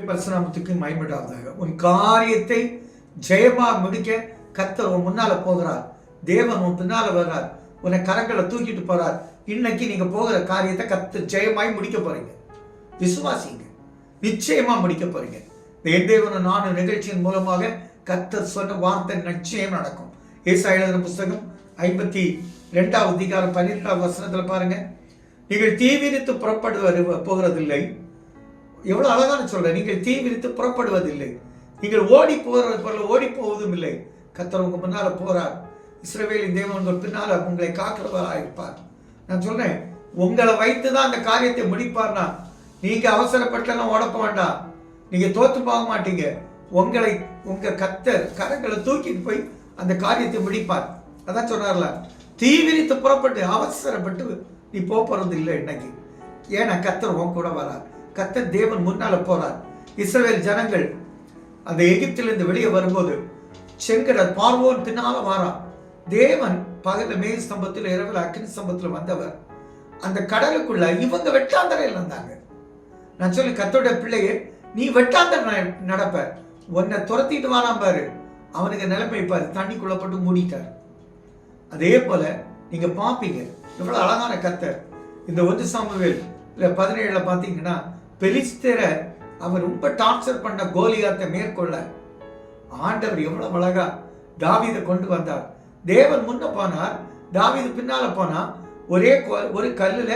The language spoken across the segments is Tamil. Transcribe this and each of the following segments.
பரிசுநாமத்துக்கு மகிமையுண்டாவதாக. உன் காரியத்தை ஜெயமா முடிக்க கர்த்தர் உன் முன்னால போகிறார். தேவன் உன் பின்னால வர்றார். உன்னை கரங்களை தூக்கிட்டு போறார். இன்னைக்கு நீங்க போகிற காரியத்தை கர்த்தர் ஜெயமாய் முடிக்க போறீங்க. விசுவாசிங்க, நிச்சயமா முடிக்க போறீங்க. என் தேவனும் நானும் நிகழ்ச்சியின் மூலமாக கர்த்தர் சொன்ன வார்த்தை நிச்சயம் நடக்கும். ஏசாயா எழுதின புஸ்தகம் 52 அதிகாரம் 12 வசனத்துல பாருங்க, நீங்கள் தீவிரித்து போகிறதில்லை. எவ்வளவு அழகான சொல்ற, நீங்கள் தீவிரித்து புறப்படுவதில்லை, நீங்கள் ஓடி போறது போல ஓடி போவதும் இல்லை. கர்த்தர் உங்க முன்னால போறார். இஸ்ரவேலின் தேவன் உங்கள் பின்னால உங்களை காக்கிறவராக இருப்பார். நான் சொல்றேன், உங்களை வைத்துதான் அந்த காரியத்தை முடிப்பார்னா நீங்க அவசரப்பட்டெல்லாம் ஓடப்ப வேண்டாம். நீங்க தோத்து போக மாட்டீங்க. உங்க கர்த்தர் கரங்களை தூக்கிட்டு போய் அந்த காரியத்தை முடிப்பார். அதான் சொன்னார்ல, தீவிரித்து புறப்பட்டு அவசரப்பட்டு நீ போறது இல்லை இன்னைக்கு. ஏன்னா கர்த்தர் உன் கூட வரார். கர்த்தர் தேவன் முன்னால போறார். இஸ்ரவேல் ஜனங்கள் அந்த எகிப்திலிருந்து வெளியே வரும்போது செங்கடல் பார்வோன் பின்னால வாரான். தேவன் பகல மேக ஸ்தம்பத்தில் இரவில் அக்னி ஸ்தம்பத்தில் வந்தவர். அந்த கடலுக்குள்ள இவங்க வெட்டாந்தரையில் வந்தாங்க. நான் சொல்லி கர்த்தருடைய பிள்ளையே, நீ வெட்டாந்தர நடப்ப, உன்னை துரத்திட்டு வாராம் பாரு, அவனுக்கு நிலைமை பாரு, தண்ணிக்குள்ள போட்டு மூடிட்டார். அதே போல நீங்க பாப்பீங்க எவ்வளவு அழகான கர்த்தர். இந்த 1 சாமுவேல் 17 பாத்தீங்கன்னா, பெலிஸ்தரை அவர் ரொம்ப டார்ச்சர் பண்ண கோலியாத்தை மேற்கொள்ள ஆண்டவர் எவ்வளவு அழகா தாவீதை கொண்டு வந்தார். தேவன் முன்ன போனார், தாவீது பின்னால போனா, ஒரு கல்லுல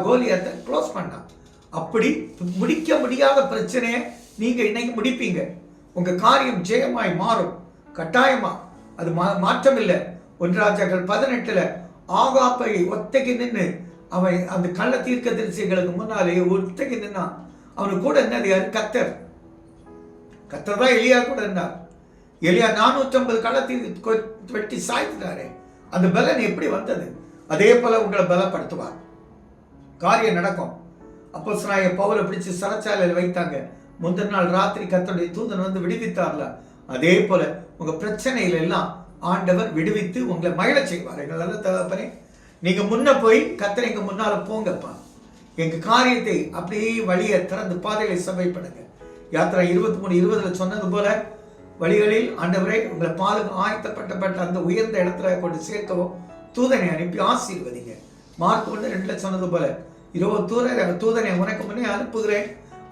கோலியாத்தை க்ளோஸ் பண்ணார். அப்படி முடிக்க முடியாத பிரச்சனையை நீங்க இன்னைக்கு முடிப்பீங்க. உங்க காரியம் ஜெயமாய் மாறும். கட்டாயமா அது மாற்றம் இல்லை. 1 ராஜாக்கள் 18 ஆகாப்பை ஒத்தைக்கு நின்று அவன் அந்த கள்ள தீர்க்கதரிசிகளுக்கு முன்னாலே ஒத்தைக்கு நின்னான். அவனுக்கு கூட என்னது யாரு? கர்த்தர். கர்த்தர் தான் எலியா கூட இருந்தார். எலியா 450 கள்ளத்தீர்க்கு வெட்டி சாய்த்துட்டாரே. அந்த பலன் எப்படி வந்தது? அதே போல உங்களை பலப்படுத்துவார். காரியம் நடக்கும். அப்போஸ்தலனாகிய பவுலை பிடிச்சு சிறைச்சாலையில் வைத்தாங்க. முந்தின நாள் ராத்திரி கர்த்தருடைய தூதன் வந்து விடுவித்தார்ல. அதே போல உங்க பிரச்சனையில எல்லாம் ஆண்டவர் விடுவித்து உங்களை மகிழ செய்வார். எங்கள் நல்ல தகப்பனே, நீங்க முன்ன போய் கர்த்தர் எங்க முன்னால போங்கப்பா, எங்க காரியத்தை அப்படியே வழியை திறந்து பாதைகளை சபைப்படுங்க. யாத்திரா 23:20 சொன்னது போல வழிகளில் ஆண்டவரை உங்களை பாலுக்கு ஆயத்தப்பட்ட அந்த உயர்ந்த இடத்துல கொண்டு சேர்க்கவும் தூதனை அனுப்பி ஆசீர்வதிங்க. மார்க் 1:2 சொன்னது போல 20 தூதனை உனக்கு முன்னே அனுப்புகிறேன்,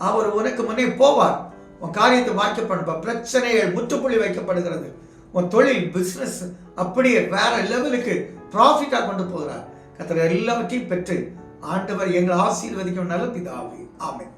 அவர் உனக்கு முன்னே போவார். உன் காரியத்தை வாய்க்கப்படுப்பா. பிரச்சனைகள் முற்றுப்புள்ளி வைக்கப்படுகிறது. உன் தொழில் பிசினஸ் அப்படியே வேற லெவலுக்கு ப்ராஃபிட்டா கொண்டு போகிறார். கர்த்தர் எல்லாவற்றையும் பெற்று ஆண்டவர் எங்களை ஆசீர்வதிக்கும் நல்ல பிதாவே. ஆமென்.